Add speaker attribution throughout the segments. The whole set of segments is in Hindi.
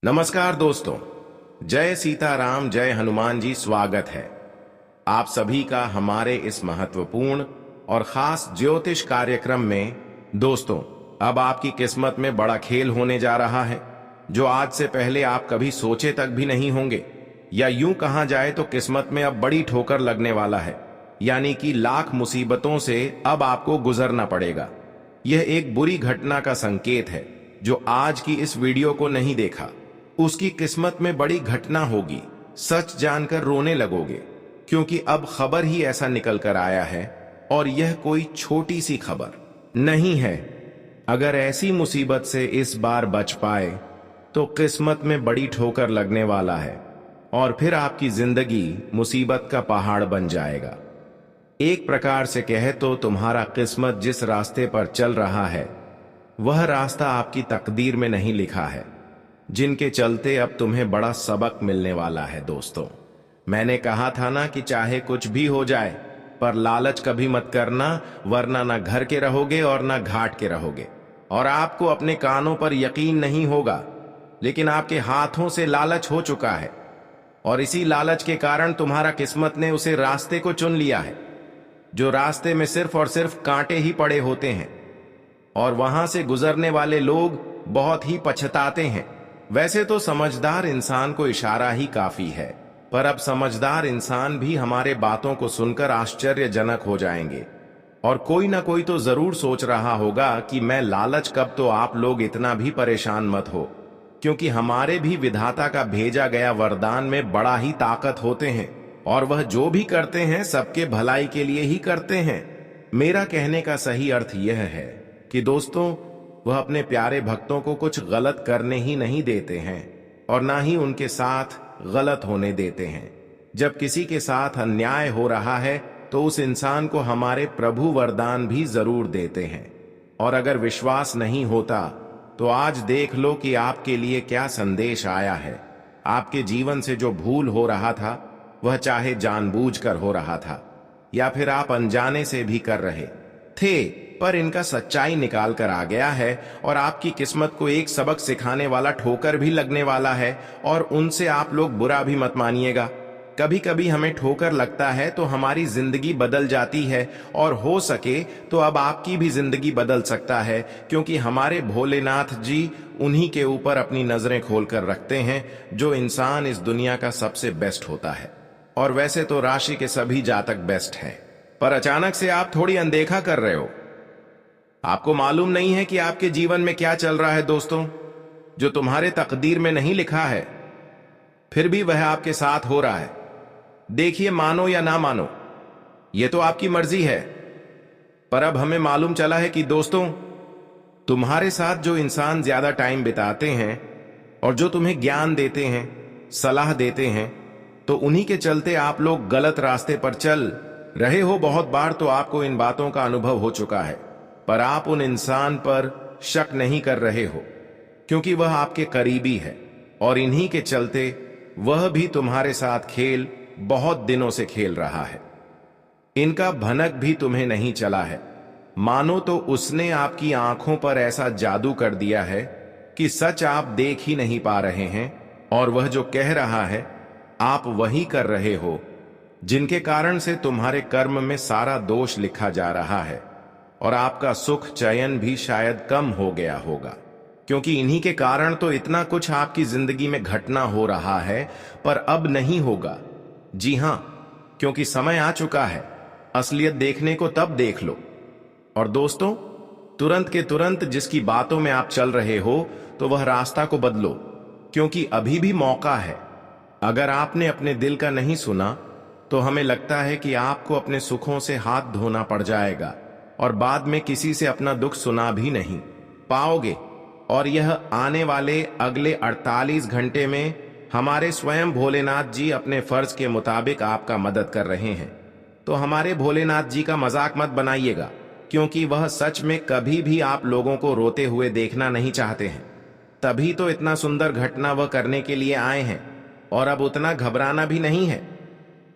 Speaker 1: नमस्कार दोस्तों। जय सीताराम, जय हनुमान जी। स्वागत है आप सभी का हमारे इस महत्वपूर्ण और खास ज्योतिष कार्यक्रम में। दोस्तों, अब आपकी किस्मत में बड़ा खेल होने जा रहा है जो आज से पहले आप कभी सोचे तक भी नहीं होंगे। या यूं कहा जाए तो किस्मत में अब बड़ी ठोकर लगने वाला है, यानी कि लाख मुसीबतों से अब आपको गुजरना पड़ेगा। यह एक बुरी घटना का संकेत है। जो आज की इस वीडियो को नहीं देखा उसकी किस्मत में बड़ी घटना होगी। सच जानकर रोने लगोगे, क्योंकि अब खबर ही ऐसा निकल कर आया है और यह कोई छोटी सी खबर नहीं है। अगर ऐसी मुसीबत से इस बार बच पाए तो किस्मत में बड़ी ठोकर लगने वाला है और फिर आपकी जिंदगी मुसीबत का पहाड़ बन जाएगा। एक प्रकार से कहे तो तुम्हारा किस्मत जिस रास्ते पर चल रहा है वह रास्ता आपकी तकदीर में नहीं लिखा है, जिनके चलते अब तुम्हें बड़ा सबक मिलने वाला है। दोस्तों, मैंने कहा था ना कि चाहे कुछ भी हो जाए पर लालच कभी मत करना, वरना ना घर के रहोगे और ना घाट के रहोगे। और आपको अपने कानों पर यकीन नहीं होगा, लेकिन आपके हाथों से लालच हो चुका है और इसी लालच के कारण तुम्हारा किस्मत ने उसे रास्ते को चुन लिया है जो रास्ते में सिर्फ और सिर्फ कांटे ही पड़े होते हैं और वहां से गुजरने वाले लोग बहुत ही पछताते हैं। वैसे तो समझदार इंसान को इशारा ही काफी है, पर अब समझदार इंसान भी हमारे बातों को सुनकर आश्चर्यजनक हो जाएंगे और कोई ना कोई तो जरूर सोच रहा होगा कि मैं लालच कब। तो आप लोग इतना भी परेशान मत हो, क्योंकि हमारे भी विधाता का भेजा गया वरदान में बड़ा ही ताकत होते हैं और वह जो भी करते हैं सबके भलाई के लिए ही करते हैं। मेरा कहने का सही अर्थ यह है कि दोस्तों, वह अपने प्यारे भक्तों को कुछ गलत करने ही नहीं देते हैं और ना ही उनके साथ गलत होने देते हैं। जब किसी के साथ अन्याय हो रहा है तो उस इंसान को हमारे प्रभु वरदान भी जरूर देते हैं। और अगर विश्वास नहीं होता तो आज देख लो कि आपके लिए क्या संदेश आया है। आपके जीवन से जो भूल हो रहा था वह चाहे जानबूझकर हो रहा था या फिर आप अनजाने से भी कर रहे थे, पर इनका सच्चाई निकाल कर आ गया है और आपकी किस्मत को एक सबक सिखाने वाला ठोकर भी लगने वाला है। और उनसे आप लोग बुरा भी मत मानिएगा। कभी कभी हमें ठोकर लगता है तो हमारी जिंदगी बदल जाती है और हो सके तो अब आपकी भी जिंदगी बदल सकता है, क्योंकि हमारे भोलेनाथ जी उन्हीं के ऊपर अपनी नजरें खोलकर रखते हैं जो इंसान इस दुनिया का सबसे बेस्ट होता है। और वैसे तो राशि के सभी जातक बेस्ट हैं, पर अचानक से आप थोड़ी अनदेखा कर रहे हो। आपको मालूम नहीं है कि आपके जीवन में क्या चल रहा है दोस्तों, जो तुम्हारे तकदीर में नहीं लिखा है, फिर भी वह आपके साथ हो रहा है। देखिए, मानो या ना मानो यह तो आपकी मर्जी है, पर अब हमें मालूम चला है कि दोस्तों, तुम्हारे साथ जो इंसान ज्यादा टाइम बिताते हैं और जो तुम्हें ज्ञान देते हैं, सलाह देते हैं, तो उन्हीं के चलते आप लोग गलत रास्ते पर चल रहे हो। बहुत बार तो आपको इन बातों का अनुभव हो चुका है, पर आप उन इंसान पर शक नहीं कर रहे हो, क्योंकि वह आपके करीबी है और इन्हीं के चलते वह भी तुम्हारे साथ खेल बहुत दिनों से खेल रहा है। इनका भनक भी तुम्हें नहीं चला है। मानो तो उसने आपकी आंखों पर ऐसा जादू कर दिया है कि सच आप देख ही नहीं पा रहे हैं और वह जो कह रहा है आप वही कर रहे हो, जिनके कारण से तुम्हारे कर्म में सारा दोष लिखा जा रहा है और आपका सुख चयन भी शायद कम हो गया होगा, क्योंकि इन्हीं के कारण तो इतना कुछ आपकी जिंदगी में घटना हो रहा है, पर अब नहीं होगा। जी हां, क्योंकि समय आ चुका है। असलियत देखने को तब देख लो। और दोस्तों, तुरंत के तुरंत जिसकी बातों में आप चल रहे हो तो वह रास्ता को बदलो, क्योंकि अभी भी मौका है। अगर आपने अपने दिल का नहीं सुना तो हमें लगता है कि आपको अपने सुखों से हाथ धोना पड़ जाएगा और बाद में किसी से अपना दुख सुना भी नहीं पाओगे। और यह आने वाले अगले 48 घंटे में हमारे स्वयं भोलेनाथ जी अपने फर्ज के मुताबिक आपका मदद कर रहे हैं। तो हमारे भोलेनाथ जी का मजाक मत बनाइएगा, क्योंकि वह सच में कभी भी आप लोगों को रोते हुए देखना नहीं चाहते हैं। तभी तो इतना सुंदर घटना वह करने के लिए आए हैं और अब उतना घबराना भी नहीं है।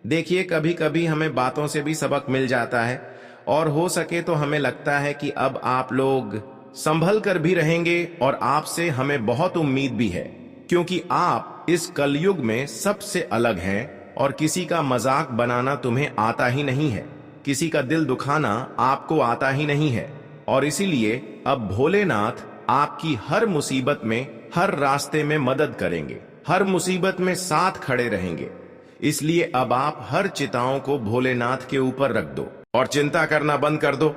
Speaker 1: देखिए, कभी कभी हमें बातों से भी सबक मिल जाता है और हो सके तो हमें लगता है कि अब आप लोग संभल कर भी रहेंगे और आपसे हमें बहुत उम्मीद भी है। क्योंकि आप इस कलयुग में सबसे अलग हैं और किसी का मजाक बनाना तुम्हें आता ही नहीं है, किसी का दिल दुखाना आपको आता ही नहीं है। और इसीलिए अब भोलेनाथ आपकी हर मुसीबत में, हर रास्ते में मदद करेंगे, हर मुसीबत में साथ खड़े रहेंगे। इसलिए अब आप हर चिताओं को भोलेनाथ के ऊपर रख दो और चिंता करना बंद कर दो,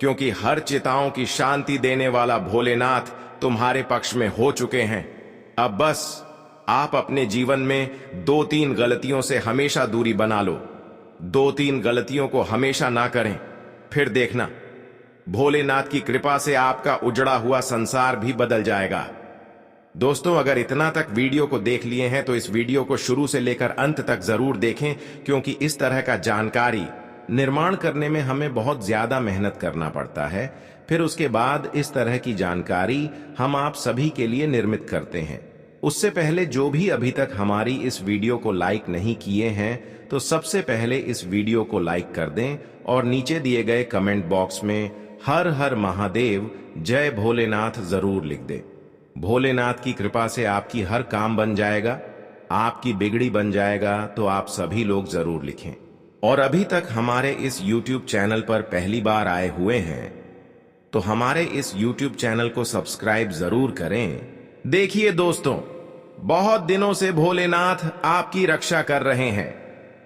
Speaker 1: क्योंकि हर चिताओं की शांति देने वाला भोलेनाथ तुम्हारे पक्ष में हो चुके हैं। अब बस आप अपने जीवन में 2-3 गलतियों से हमेशा दूरी बना लो। 2-3 गलतियों को हमेशा ना करें, फिर देखना भोलेनाथ की कृपा से आपका उजड़ा हुआ संसार भी बदल जाएगा। दोस्तों, अगर इतना तक वीडियो को देख लिए हैं तो इस वीडियो को शुरू से लेकर अंत तक जरूर देखें, क्योंकि इस तरह का जानकारी निर्माण करने में हमें बहुत ज्यादा मेहनत करना पड़ता है। फिर उसके बाद इस तरह की जानकारी हम आप सभी के लिए निर्मित करते हैं। उससे पहले जो भी अभी तक हमारी इस वीडियो को लाइक नहीं किए हैं तो सबसे पहले इस वीडियो को लाइक कर दें और नीचे दिए गए कमेंट बॉक्स में हर हर महादेव जय भोलेनाथ जरूर लिख दें। भोलेनाथ की कृपा से आपकी हर काम बन जाएगा, आपकी बिगड़ी बन जाएगा, तो आप सभी लोग जरूर लिखें। और अभी तक हमारे इस YouTube चैनल पर पहली बार आए हुए हैं तो हमारे इस YouTube चैनल को सब्सक्राइब जरूर करें। देखिए दोस्तों, बहुत दिनों से भोलेनाथ आपकी रक्षा कर रहे हैं।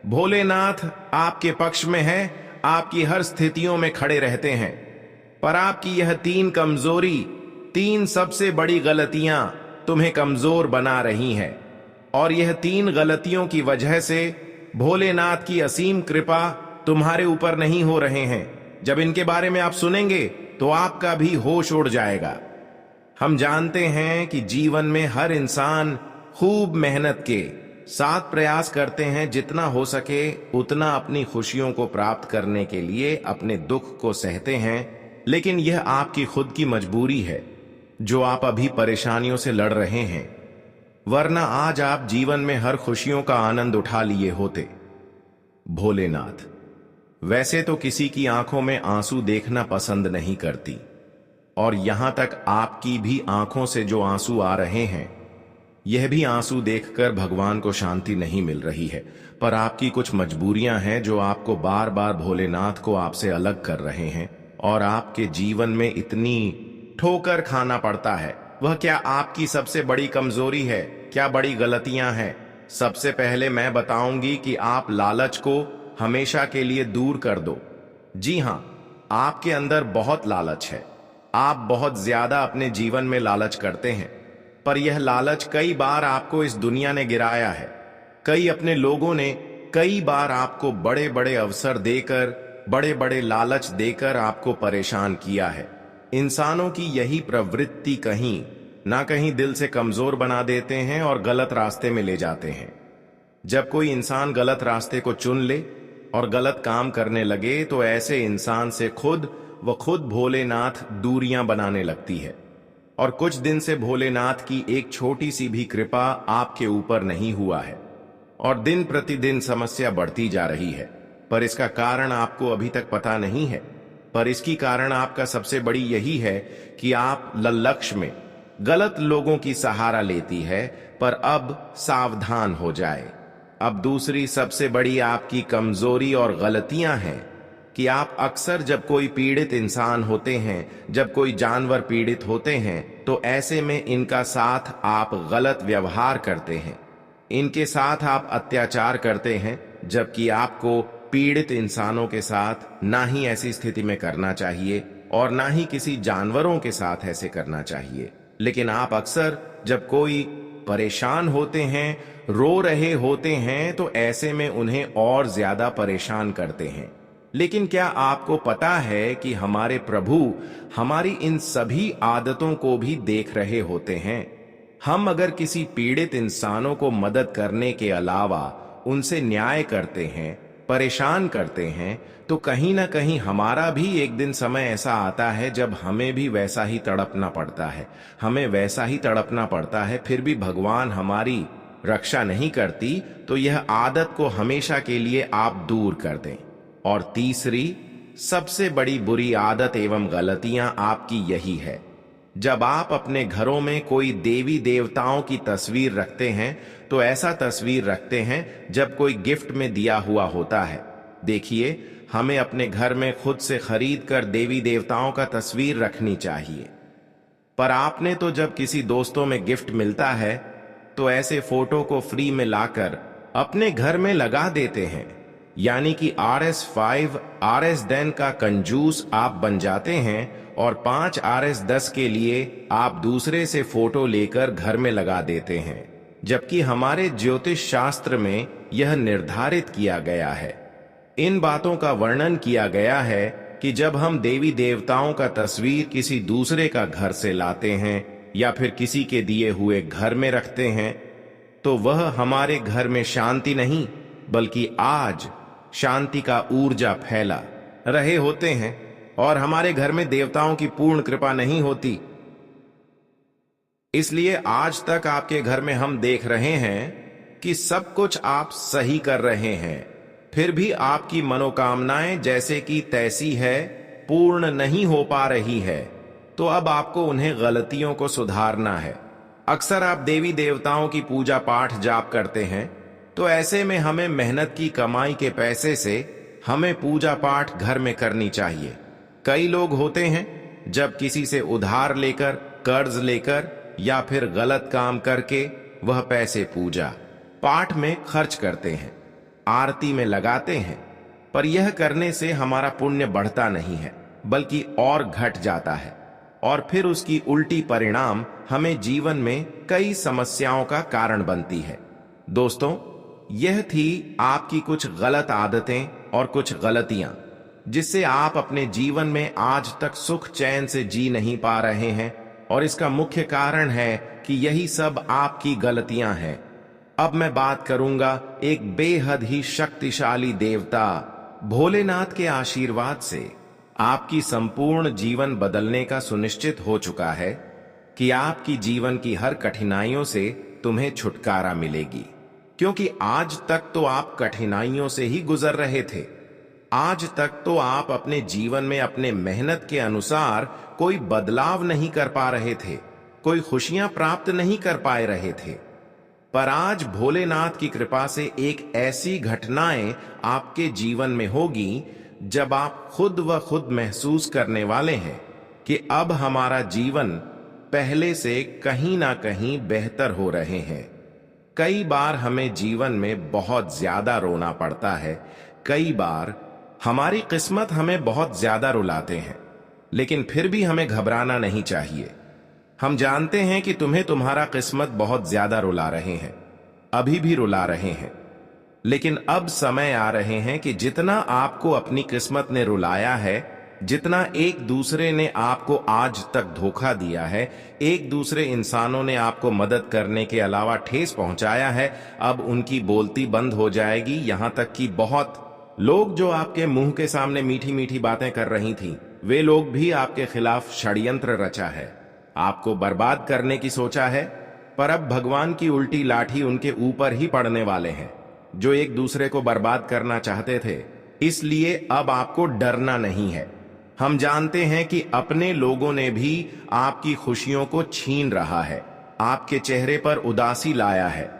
Speaker 1: भोलेनाथ आपके पक्ष में है, आपकी हर स्थितियों में खड़े रहते हैं। पर आपकी यह 3 कमजोरी, 3 सबसे बड़ी गलतियां तुम्हें कमजोर बना रही हैं। और यह 3 गलतियों की वजह से भोलेनाथ की असीम कृपा तुम्हारे ऊपर नहीं हो रहे हैं। जब इनके बारे में आप सुनेंगे तो आपका भी होश उड़ जाएगा। हम जानते हैं कि जीवन में हर इंसान खूब मेहनत के साथ प्रयास करते हैं, जितना हो सके उतना अपनी खुशियों को प्राप्त करने के लिए अपने दुख को सहते हैं। लेकिन यह आपकी खुद की मजबूरी है जो आप अभी परेशानियों से लड़ रहे हैं, वरना आज आप जीवन में हर खुशियों का आनंद उठा लिए होते। भोलेनाथ वैसे तो किसी की आंखों में आंसू देखना पसंद नहीं करती, और यहां तक आपकी भी आंखों से जो आंसू आ रहे हैं, यह भी आंसू देखकर भगवान को शांति नहीं मिल रही है। पर आपकी कुछ मजबूरियां हैं जो आपको बार बार भोलेनाथ को आपसे अलग कर रहे हैं, और आपके जीवन में इतनी ठोकर खाना पड़ता है। वह क्या आपकी सबसे बड़ी कमजोरी है? क्या बड़ी गलतियां हैं? सबसे पहले मैं बताऊंगी कि आप लालच को हमेशा के लिए दूर कर दो। जी हां, आपके अंदर बहुत लालच है। आप बहुत ज्यादा अपने जीवन में लालच करते हैं, पर यह लालच कई बार आपको इस दुनिया ने गिराया है। कई अपने लोगों ने कई बार आपको बड़े बड़े अवसर देकर, बड़े बड़े लालच देकर आपको परेशान किया है। इंसानों की यही प्रवृत्ति कहीं ना कहीं दिल से कमजोर बना देते हैं और गलत रास्ते में ले जाते हैं। जब कोई इंसान गलत रास्ते को चुन ले और गलत काम करने लगे तो ऐसे इंसान से खुद भोलेनाथ दूरियां बनाने लगती है। और कुछ दिन से भोलेनाथ की एक छोटी सी भी कृपा आपके ऊपर नहीं हुआ है और दिन प्रतिदिन समस्या बढ़ती जा रही है। पर इसका कारण आपको अभी तक पता नहीं है। पर इसकी कारण आपका सबसे बड़ी यही है कि आप लक्ष्य में गलत लोगों की सहारा लेती है। पर अब सावधान हो जाए। अब दूसरी सबसे बड़ी आपकी कमजोरी और गलतियां हैं कि आप अक्सर जब कोई पीड़ित इंसान होते हैं, जब कोई जानवर पीड़ित होते हैं, तो ऐसे में इनका साथ आप गलत व्यवहार करते हैं, इनके साथ आप अत्याचार करते हैं, जबकि आपको पीड़ित इंसानों के साथ ना ही ऐसी स्थिति में करना चाहिए और ना ही किसी जानवरों के साथ ऐसे करना चाहिए। लेकिन आप अक्सर जब कोई परेशान होते हैं, रो रहे होते हैं, तो ऐसे में उन्हें और ज्यादा परेशान करते हैं। लेकिन क्या आपको पता है कि हमारे प्रभु हमारी इन सभी आदतों को भी देख रहे होते हैं? हम अगर किसी पीड़ित इंसानों को मदद करने के अलावा उनसे न्याय करते हैं, परेशान करते हैं, तो कहीं ना कहीं हमारा भी एक दिन समय ऐसा आता है जब हमें भी वैसा ही तड़पना पड़ता है। हमें वैसा ही तड़पना पड़ता है, फिर भी भगवान हमारी रक्षा नहीं करती। तो यह आदत को हमेशा के लिए आप दूर कर दें। और तीसरी सबसे बड़ी बुरी आदत एवं गलतियां आपकी यही है जब आप अपने घरों में कोई देवी देवताओं की तस्वीर रखते हैं तो ऐसा तस्वीर रखते हैं जब कोई गिफ्ट में दिया हुआ होता है। देखिए, हमें अपने घर में खुद से खरीद कर देवी देवताओं का तस्वीर रखनी चाहिए। पर आपने तो जब किसी दोस्तों में गिफ्ट मिलता है तो ऐसे फोटो को फ्री में लाकर अपने घर में लगा देते हैं, यानी कि RS5 RS10 का कंजूस आप बन जाते हैं और 5 RS10 के लिए आप दूसरे से फोटो लेकर घर में लगा देते हैं, जबकि हमारे ज्योतिष शास्त्र में यह निर्धारित किया गया है। इन बातों का वर्णन किया गया है कि जब हम देवी देवताओं का तस्वीर किसी दूसरे का घर से लाते हैं या फिर किसी के दिए हुए घर में रखते हैं तो वह हमारे घर में शांति नहीं बल्कि आज शांति का ऊर्जा फैला रहे होते हैं और हमारे घर में देवताओं की पूर्ण कृपा नहीं होती। इसलिए आज तक आपके घर में हम देख रहे हैं कि सब कुछ आप सही कर रहे हैं, फिर भी आपकी मनोकामनाएं जैसे कि तैसी है पूर्ण नहीं हो पा रही है, तो अब आपको उन्हें गलतियों को सुधारना है। अक्सर आप देवी देवताओं की पूजा पाठ जाप करते हैं, तो ऐसे में हमें मेहनत की कमाई के पैसे से हमें पूजा पाठ घर में करनी चाहिए। कई लोग होते हैं जब किसी से उधार लेकर, कर्ज लेकर या फिर गलत काम करके वह पैसे पूजा पाठ में खर्च करते हैं, आरती में लगाते हैं, पर यह करने से हमारा पुण्य बढ़ता नहीं है बल्कि और घट जाता है और फिर उसकी उल्टी परिणाम हमें जीवन में कई समस्याओं का कारण बनती है। दोस्तों, यह थी आपकी कुछ गलत आदतें और कुछ गलतियां जिससे आप अपने जीवन में आज तक सुख चैन से जी नहीं पा रहे हैं, और इसका मुख्य कारण है कि यही सब आपकी गलतियां हैं। अब मैं बात करूंगा एक बेहद ही शक्तिशाली देवता भोलेनाथ के आशीर्वाद से आपकी संपूर्ण जीवन बदलने का सुनिश्चित हो चुका है कि आपकी जीवन की हर कठिनाइयों से तुम्हें छुटकारा मिलेगी, क्योंकि आज तक तो आप कठिनाइयों से ही गुजर रहे थे। आज तक तो आप अपने जीवन में अपने मेहनत के अनुसार कोई बदलाव नहीं कर पा रहे थे, कोई खुशियां प्राप्त नहीं कर पाए रहे थे। पर आज भोलेनाथ की कृपा से एक ऐसी घटनाएं आपके जीवन में होगी जब आप खुद व खुद महसूस करने वाले हैं कि अब हमारा जीवन पहले से कहीं ना कहीं बेहतर हो रहे हैं। कई बार हमें जीवन में बहुत ज्यादा रोना पड़ता है, कई बार हमारी किस्मत हमें बहुत ज्यादा रुलाते हैं, लेकिन फिर भी हमें घबराना नहीं चाहिए। हम जानते हैं कि तुम्हें तुम्हारा किस्मत बहुत ज्यादा रुला रहे हैं, अभी भी रुला रहे हैं, लेकिन अब समय आ रहे हैं कि जितना आपको अपनी किस्मत ने रुलाया है, जितना एक दूसरे ने आपको आज तक धोखा दिया है, एक दूसरे इंसानों ने आपको मदद करने के अलावा ठेस पहुंचाया है, अब उनकी बोलती बंद हो जाएगी। यहां तक कि बहुत लोग जो आपके मुंह के सामने मीठी मीठी बातें कर रही थी, वे लोग भी आपके खिलाफ षड्यंत्र रचा है, आपको बर्बाद करने की सोचा है। पर अब भगवान की उल्टी लाठी उनके ऊपर ही पड़ने वाले हैं जो एक दूसरे को बर्बाद करना चाहते थे। इसलिए अब आपको डरना नहीं है। हम जानते हैं कि अपने लोगों ने भी आपकी खुशियों को छीन रहा है, आपके चेहरे पर उदासी लाया है,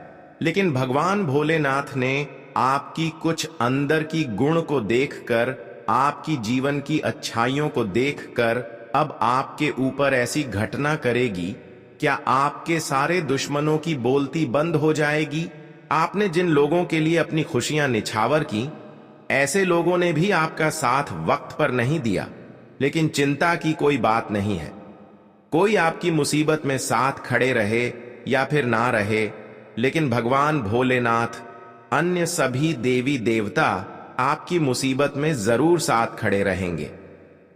Speaker 1: लेकिन भगवान भोलेनाथ ने आपकी कुछ अंदर की गुण को देखकर, आपकी जीवन की अच्छाइयों को देखकर अब आपके ऊपर ऐसी घटना करेगी। क्या आपके सारे दुश्मनों की बोलती बंद हो जाएगी? आपने जिन लोगों के लिए अपनी खुशियां निछावर की, ऐसे लोगों ने भी आपका साथ वक्त पर नहीं दिया, लेकिन चिंता की कोई बात नहीं है। कोई आपकी मुसीबत में साथ खड़े रहे या फिर ना रहे, लेकिन भगवान भोलेनाथ, अन्य सभी देवी देवता आपकी मुसीबत में जरूर साथ खड़े रहेंगे।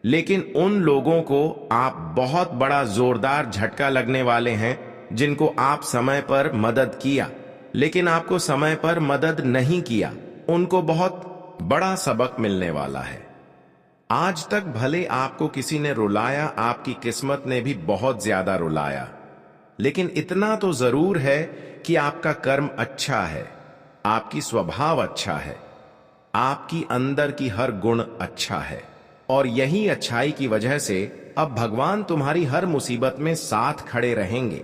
Speaker 1: लेकिन उन लोगों को आप बहुत बड़ा जोरदार झटका लगने वाले हैं जिनको आप समय पर मदद किया, लेकिन आपको समय पर मदद नहीं किया, उनको बहुत बड़ा सबक मिलने वाला है। आज तक भले आपको किसी ने रुलाया, आपकी किस्मत ने भी बहुत ज्यादा रुलाया, लेकिन इतना तो जरूर है कि आपका कर्म अच्छा है, आपकी स्वभाव अच्छा है, आपकी अंदर की हर गुण अच्छा है, और यही अच्छाई की वजह से अब भगवान तुम्हारी हर मुसीबत में साथ खड़े रहेंगे।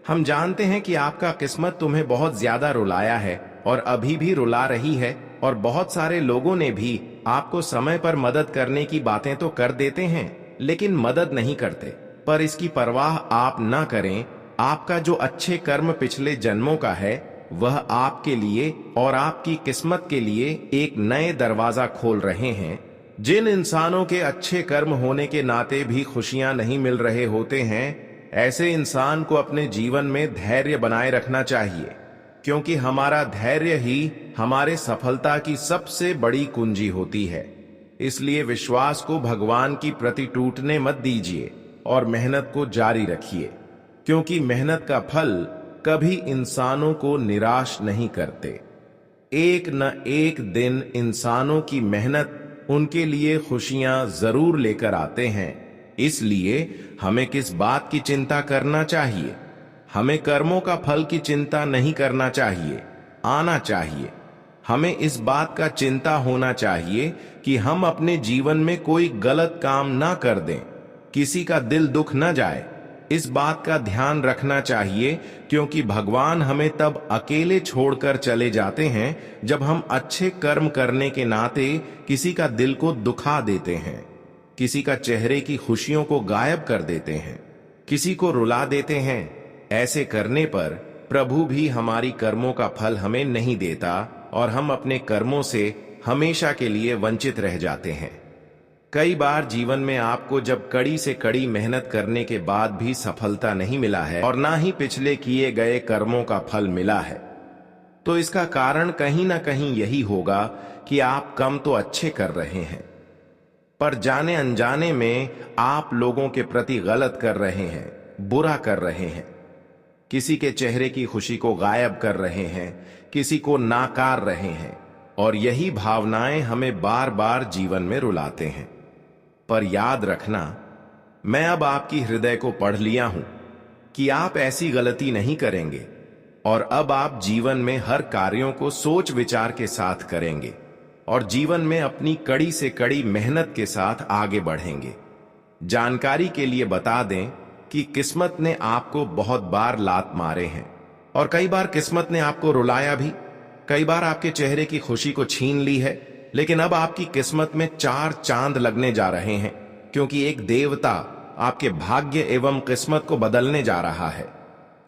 Speaker 1: हम जानते हैं कि आपका किस्मत तुम्हें बहुत ज्यादा रुलाया है और अभी भी रुला रही है, और बहुत सारे लोगों ने भी आपको समय पर मदद करने की बातें तो कर देते हैं, लेकिन मदद नहीं करते। पर इसकी परवाह आप ना करें। आपका जो अच्छे कर्म पिछले जन्मों का है, वह आपके लिए और आपकी किस्मत के लिए एक नए दरवाजा खोल रहे हैं। जिन इंसानों के अच्छे कर्म होने के नाते भी खुशियां नहीं मिल रहे होते हैं, ऐसे इंसान को अपने जीवन में धैर्य बनाए रखना चाहिए, क्योंकि हमारा धैर्य ही हमारे सफलता की सबसे बड़ी कुंजी होती है। इसलिए विश्वास को भगवान की प्रति टूटने मत दीजिए और मेहनत को जारी रखिए, क्योंकि मेहनत का फल कभी इंसानों को निराश नहीं करते। एक न एक दिन इंसानों की मेहनत उनके लिए खुशियां जरूर लेकर आते हैं। इसलिए हमें किस बात की चिंता करना चाहिए? हमें कर्मों का फल की चिंता नहीं करना चाहिए, आना चाहिए। हमें इस बात का चिंता होना चाहिए कि हम अपने जीवन में कोई गलत काम ना कर दें, किसी का दिल दुख न जाए। इस बात का ध्यान रखना चाहिए, क्योंकि भगवान हमें तब अकेले छोड़कर चले जाते हैं जब हम अच्छे कर्म करने के नाते किसी का दिल को दुखा देते हैं, किसी का चेहरे की खुशियों को गायब कर देते हैं, किसी को रुला देते हैं। ऐसे करने पर प्रभु भी हमारी कर्मों का फल हमें नहीं देता और हम अपने कर्मों से हमेशा के लिए वंचित रह जाते हैं। कई बार जीवन में आपको जब कड़ी से कड़ी मेहनत करने के बाद भी सफलता नहीं मिला है और ना ही पिछले किए गए कर्मों का फल मिला है, तो इसका कारण कहीं ना कहीं यही होगा कि आप कम तो अच्छे कर रहे हैं, पर जाने अनजाने में आप लोगों के प्रति गलत कर रहे हैं, बुरा कर रहे हैं। किसी के चेहरे की खुशी को गायब कर रहे हैं, किसी को नाकार रहे हैं, और यही भावनाएं हमें बार बार जीवन में रुलाते हैं। पर याद रखना, मैं अब आपकी हृदय को पढ़ लिया हूं कि आप ऐसी गलती नहीं करेंगे, और अब आप जीवन में हर कार्यों को सोच विचार के साथ करेंगे और जीवन में अपनी कड़ी से कड़ी मेहनत के साथ आगे बढ़ेंगे। जानकारी के लिए बता दें कि किस्मत ने आपको बहुत बार लात मारे हैं, और कई बार किस्मत ने आपको रुलाया भी। कई बार आपके चेहरे की खुशी को छीन ली है, लेकिन अब आपकी किस्मत में 4 चांद लगने जा रहे हैं, क्योंकि एक देवता आपके भाग्य एवं किस्मत को बदलने जा रहा है।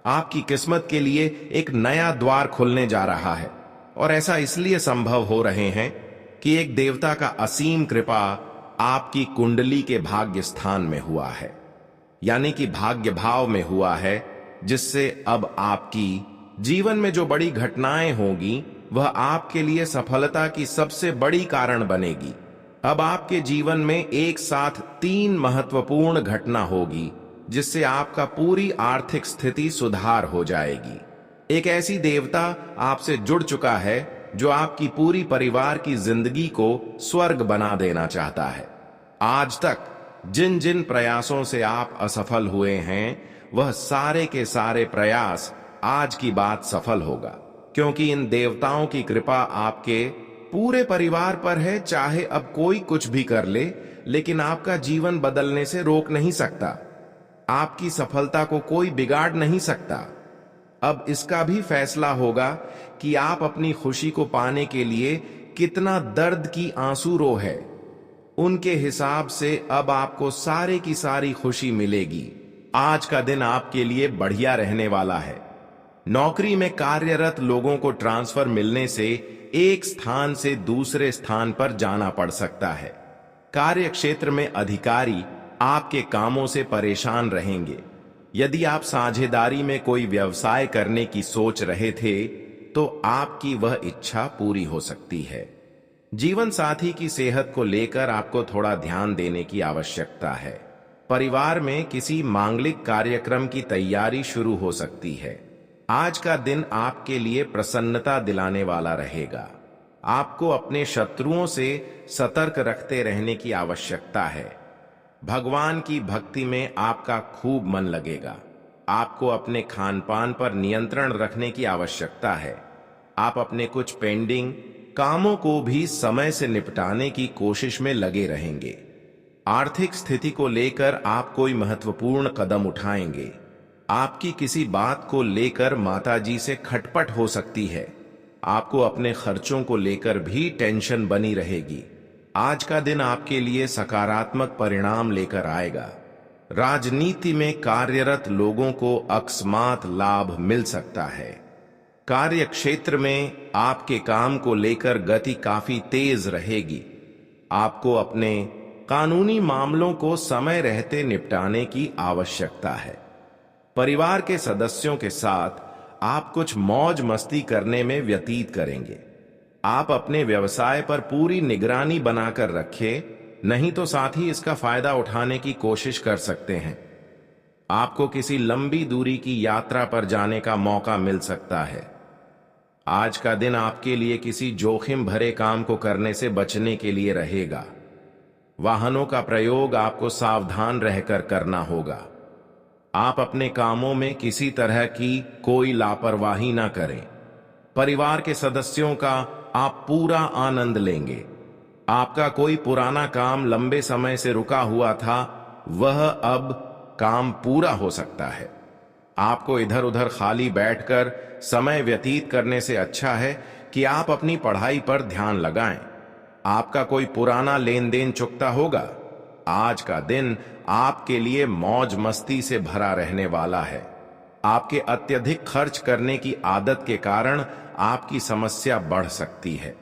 Speaker 1: आपकी किस्मत के लिए एक नया द्वार खुलने जा रहा है, और ऐसा इसलिए संभव हो रहे हैं कि एक देवता का असीम कृपा आपकी कुंडली के भाग्य स्थान में हुआ है, यानी कि भाग्य भाव में हुआ है, जिससे अब आपकी जीवन में जो बड़ी घटनाएं होगी वह आपके लिए सफलता की सबसे बड़ी कारण बनेगी। अब आपके जीवन में एक साथ 3 महत्वपूर्ण घटना होगी, जिससे आपका पूरी आर्थिक स्थिति सुधार हो जाएगी। एक ऐसी देवता आपसे जुड़ चुका है जो आपकी पूरी परिवार की जिंदगी को स्वर्ग बना देना चाहता है। आज तक जिन जिन प्रयासों से आप असफल हुए हैं, वह सारे के सारे प्रयास आज की बात सफल होगा, क्योंकि इन देवताओं की कृपा आपके पूरे परिवार पर है। चाहे अब कोई कुछ भी कर ले, लेकिन आपका जीवन बदलने से रोक नहीं सकता। आपकी सफलता को कोई बिगाड़ नहीं सकता। अब इसका भी फैसला होगा कि आप अपनी खुशी को पाने के लिए कितना दर्द की आंसू रो है। उनके हिसाब से अब आपको सारे की सारी खुशी मिलेगी। आज का दिन आपके लिए बढ़िया रहने वाला है। नौकरी में कार्यरत लोगों को ट्रांसफर मिलने से एक स्थान से दूसरे स्थान पर जाना पड़ सकता है। कार्य क्षेत्र में अधिकारी आपके कामों से परेशान रहेंगे। यदि आप साझेदारी में कोई व्यवसाय करने की सोच रहे थे, तो आपकी वह इच्छा पूरी हो सकती है। जीवन साथी की सेहत को लेकर आपको थोड़ा ध्यान देने की आवश्यकता है। परिवार में किसी मांगलिक कार्यक्रम की तैयारी शुरू हो सकती है। आज का दिन आपके लिए प्रसन्नता दिलाने वाला रहेगा। आपको अपने शत्रुओं से सतर्क रखते रहने की आवश्यकता है। भगवान की भक्ति में आपका खूब मन लगेगा। आपको अपने खान पान पर नियंत्रण रखने की आवश्यकता है। आप अपने कुछ पेंडिंग कामों को भी समय से निपटाने की कोशिश में लगे रहेंगे। आर्थिक स्थिति को लेकर आप कोई महत्वपूर्ण कदम उठाएंगे। आपकी किसी बात को लेकर माताजी से खटपट हो सकती है। आपको अपने खर्चों को लेकर भी टेंशन बनी रहेगी। आज का दिन आपके लिए सकारात्मक परिणाम लेकर आएगा। राजनीति में कार्यरत लोगों को अकस्मात लाभ मिल सकता है। कार्य क्षेत्र में आपके काम को लेकर गति काफी तेज रहेगी। आपको अपने कानूनी मामलों को समय रहते निपटाने की आवश्यकता है। परिवार के सदस्यों के साथ आप कुछ मौज मस्ती करने में व्यतीत करेंगे। आप अपने व्यवसाय पर पूरी निगरानी बनाकर रखें, नहीं तो साथ ही इसका फायदा उठाने की कोशिश कर सकते हैं। आपको किसी लंबी दूरी की यात्रा पर जाने का मौका मिल सकता है। आज का दिन आपके लिए किसी जोखिम भरे काम को करने से बचने के लिए रहेगा। वाहनों का प्रयोग आपको सावधान रहकर करना होगा। आप अपने कामों में किसी तरह की कोई लापरवाही ना करें। परिवार के सदस्यों का आप पूरा आनंद लेंगे। आपका कोई पुराना काम लंबे समय से रुका हुआ था, वह अब काम पूरा हो सकता है। आपको इधर उधर खाली बैठकर समय व्यतीत करने से अच्छा है कि आप अपनी पढ़ाई पर ध्यान लगाएं। आपका कोई पुराना लेन देन चुकता होगा। आज का दिन आपके लिए मौज मस्ती से भरा रहने वाला है। आपके अत्यधिक खर्च करने की आदत के कारण आपकी समस्या बढ़ सकती है।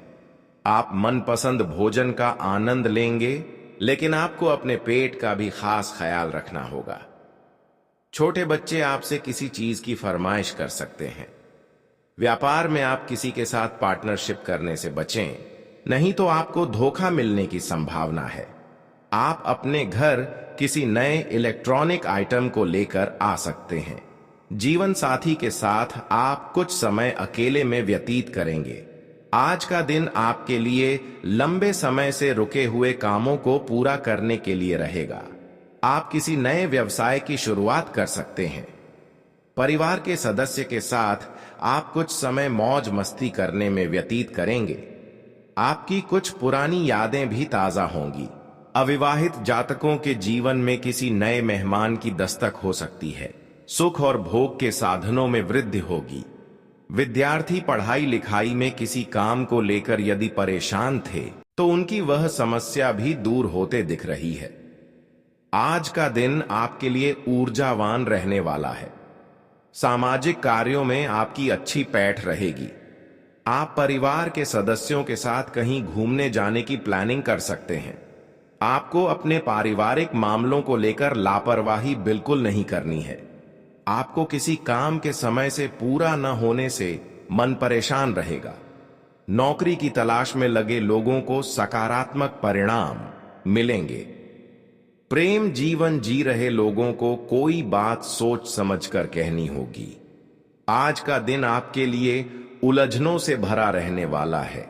Speaker 1: आप मनपसंद भोजन का आनंद लेंगे, लेकिन आपको अपने पेट का भी खास ख्याल रखना होगा। छोटे बच्चे आपसे किसी चीज की फरमाइश कर सकते हैं। व्यापार में आप किसी के साथ पार्टनरशिप करने से बचें, नहीं तो आपको धोखा मिलने की संभावना है। आप अपने घर किसी नए इलेक्ट्रॉनिक आइटम को लेकर आ सकते हैं। जीवन साथी के साथ आप कुछ समय अकेले में व्यतीत करेंगे। आज का दिन आपके लिए लंबे समय से रुके हुए कामों को पूरा करने के लिए रहेगा। आप किसी नए व्यवसाय की शुरुआत कर सकते हैं। परिवार के सदस्य के साथ आप कुछ समय मौज मस्ती करने में व्यतीत करेंगे। आपकी कुछ पुरानी यादें भी ताजा होंगी। अविवाहित जातकों के जीवन में किसी नए मेहमान की दस्तक हो सकती है। सुख और भोग के साधनों में वृद्धि होगी। विद्यार्थी पढ़ाई लिखाई में किसी काम को लेकर यदि परेशान थे, तो उनकी वह समस्या भी दूर होते दिख रही है। आज का दिन आपके लिए ऊर्जावान रहने वाला है। सामाजिक कार्यों में आपकी अच्छी पैठ रहेगी। आप परिवार के सदस्यों के साथ कहीं घूमने जाने की प्लानिंग कर सकते हैं। आपको अपने पारिवारिक मामलों को लेकर लापरवाही बिल्कुल नहीं करनी है। आपको किसी काम के समय से पूरा न होने से मन परेशान रहेगा। नौकरी की तलाश में लगे लोगों को सकारात्मक परिणाम मिलेंगे। प्रेम जीवन जी रहे लोगों को कोई बात सोच समझकर कहनी होगी। आज का दिन आपके लिए उलझनों से भरा रहने वाला है।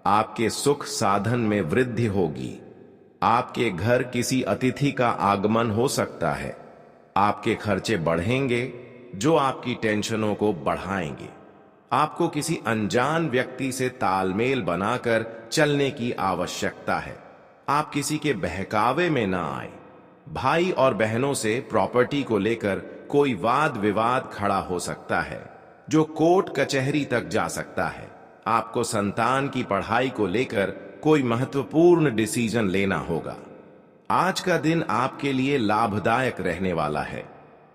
Speaker 1: आपके सुख साधन में वृद्धि होगी। आपके घर किसी अतिथि का आगमन हो सकता है। आपके खर्चे बढ़ेंगे, जो आपकी टेंशनों को बढ़ाएंगे। आपको किसी अनजान व्यक्ति से तालमेल बनाकर चलने की आवश्यकता है। आप किसी के बहकावे में ना आए। भाई और बहनों से प्रॉपर्टी को लेकर कोई वाद विवाद खड़ा हो सकता है, जो कोर्ट कचहरी तक जा सकता है। आपको संतान की पढ़ाई को लेकर कोई महत्वपूर्ण डिसीजन लेना होगा। आज का दिन आपके लिए लाभदायक रहने वाला है।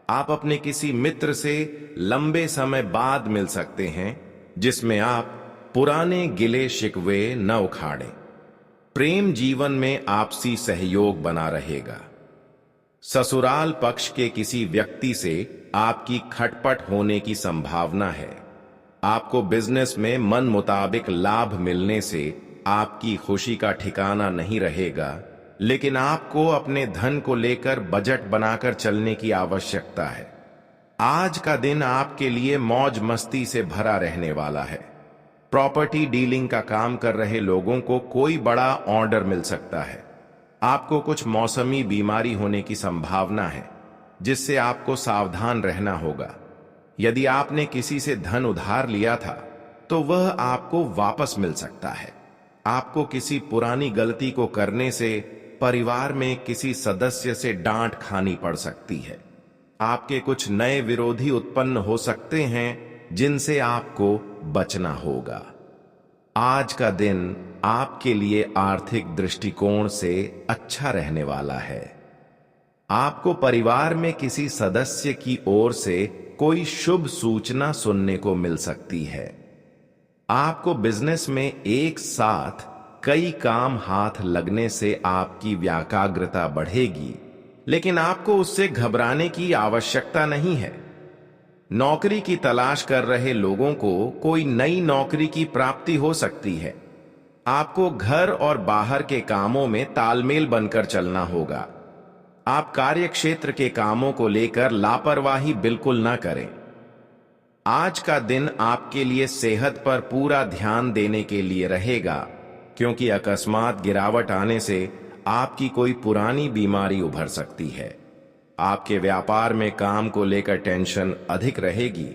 Speaker 1: आप अपने किसी मित्र से लंबे समय बाद मिल सकते हैं, जिसमें आप पुराने गिले शिकवे न उखाड़ें। प्रेम जीवन में आपसी सहयोग बना रहेगा। ससुराल पक्ष के किसी व्यक्ति से आपकी खटपट होने की संभावना है। आपको बिजनेस में मन मुताबिक लाभ मिलने से आपकी खुशी का ठिकाना नहीं रहेगा, लेकिन आपको अपने धन को लेकर बजट बनाकर चलने की आवश्यकता है। आज का दिन आपके लिए मौज मस्ती से भरा रहने वाला है। प्रॉपर्टी डीलिंग का काम कर रहे लोगों को कोई बड़ा ऑर्डर मिल सकता है। आपको कुछ मौसमी बीमारी होने की संभावना है, जिससे आपको सावधान रहना होगा। यदि आपने किसी से धन उधार लिया था, तो वह आपको वापस मिल सकता है। आपको किसी पुरानी गलती को करने से परिवार में किसी सदस्य से डांट खानी पड़ सकती है। आपके कुछ नए विरोधी उत्पन्न हो सकते हैं जिनसे आपको बचना होगा। आज का दिन आपके लिए आर्थिक दृष्टिकोण से अच्छा रहने वाला है। आपको परिवार में किसी सदस्य की ओर से कोई शुभ सूचना सुनने को मिल सकती है। आपको बिजनेस में एक साथ कई काम हाथ लगने से आपकी व्याकाग्रता बढ़ेगी, लेकिन आपको उससे घबराने की आवश्यकता नहीं है। नौकरी की तलाश कर रहे लोगों को कोई नई नौकरी की प्राप्ति हो सकती है। आपको घर और बाहर के कामों में तालमेल बनकर चलना होगा। आप कार्य क्षेत्र के कामों को लेकर लापरवाही बिल्कुल ना करें। आज का दिन आपके लिए सेहत पर पूरा ध्यान देने के लिए रहेगा, क्योंकि अकस्मात गिरावट आने से आपकी कोई पुरानी बीमारी उभर सकती है। आपके व्यापार में काम को लेकर टेंशन अधिक रहेगी।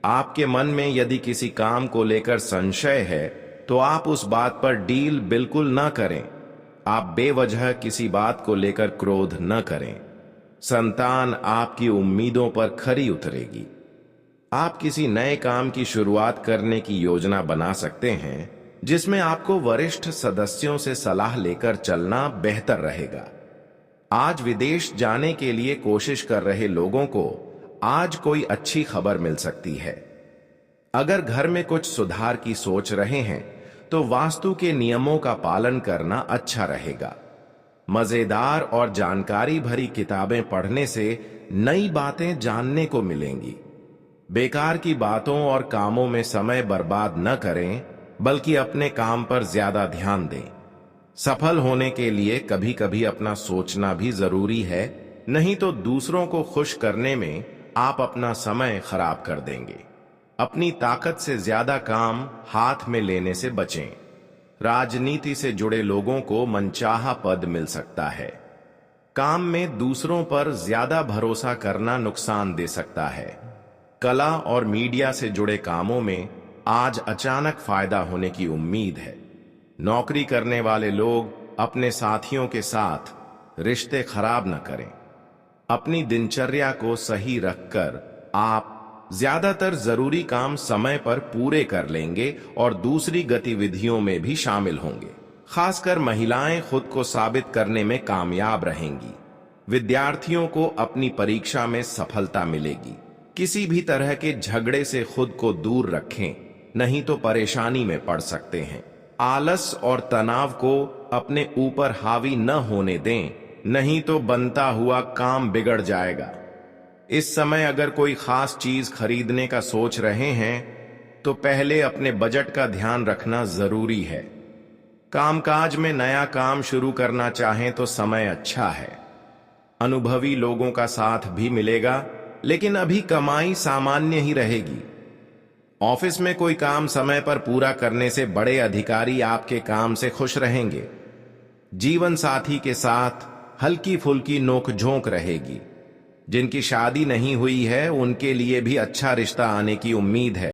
Speaker 1: आपके मन में यदि किसी काम को लेकर संशय है तो आप उस बात पर डील बिल्कुल ना करें। आप बेवजह किसी बात को लेकर क्रोध न करें। संतान आपकी उम्मीदों पर खरी उतरेगी। आप किसी नए काम की शुरुआत करने की योजना बना सकते हैं, जिसमें आपको वरिष्ठ सदस्यों से सलाह लेकर चलना बेहतर रहेगा। आज विदेश जाने के लिए कोशिश कर रहे लोगों को आज कोई अच्छी खबर मिल सकती है। अगर घर में कुछ सुधार की सोच रहे हैं तो वास्तु के नियमों का पालन करना अच्छा रहेगा। मजेदार और जानकारी भरी किताबें पढ़ने से नई बातें जानने को मिलेंगी। बेकार की बातों और कामों में समय बर्बाद न करें, बल्कि अपने काम पर ज्यादा ध्यान दें। सफल होने के लिए कभी कभी अपना सोचना भी जरूरी है, नहीं तो दूसरों को खुश करने में आप अपना समय खराब कर देंगे। अपनी ताकत से ज्यादा काम हाथ में लेने से बचें। राजनीति से जुड़े लोगों को मनचाहा पद मिल सकता है। काम में दूसरों पर ज्यादा भरोसा करना नुकसान दे सकता है। कला और मीडिया से जुड़े कामों में आज अचानक फायदा होने की उम्मीद है। नौकरी करने वाले लोग अपने साथियों के साथ रिश्ते खराब न करें। अपनी दिनचर्या को सही रखकर आप ज्यादातर जरूरी काम समय पर पूरे कर लेंगे और दूसरी गतिविधियों में भी शामिल होंगे। खासकर महिलाएं खुद को साबित करने में कामयाब रहेंगी। विद्यार्थियों को अपनी परीक्षा में सफलता मिलेगी। किसी भी तरह के झगड़े से खुद को दूर रखें, नहीं तो परेशानी में पड़ सकते हैं। आलस और तनाव को अपने ऊपर हावी न होने दें, नहीं तो बनता हुआ काम बिगड़ जाएगा। इस समय अगर कोई खास चीज खरीदने का सोच रहे हैं तो पहले अपने बजट का ध्यान रखना जरूरी है। कामकाज में नया काम शुरू करना चाहें तो समय अच्छा है। अनुभवी लोगों का साथ भी मिलेगा, लेकिन अभी कमाई सामान्य ही रहेगी। ऑफिस में कोई काम समय पर पूरा करने से बड़े अधिकारी आपके काम से खुश रहेंगे। जीवन साथी के साथ हल्की फुल्की नोकझोंक रहेगी। जिनकी शादी नहीं हुई है उनके लिए भी अच्छा रिश्ता आने की उम्मीद है।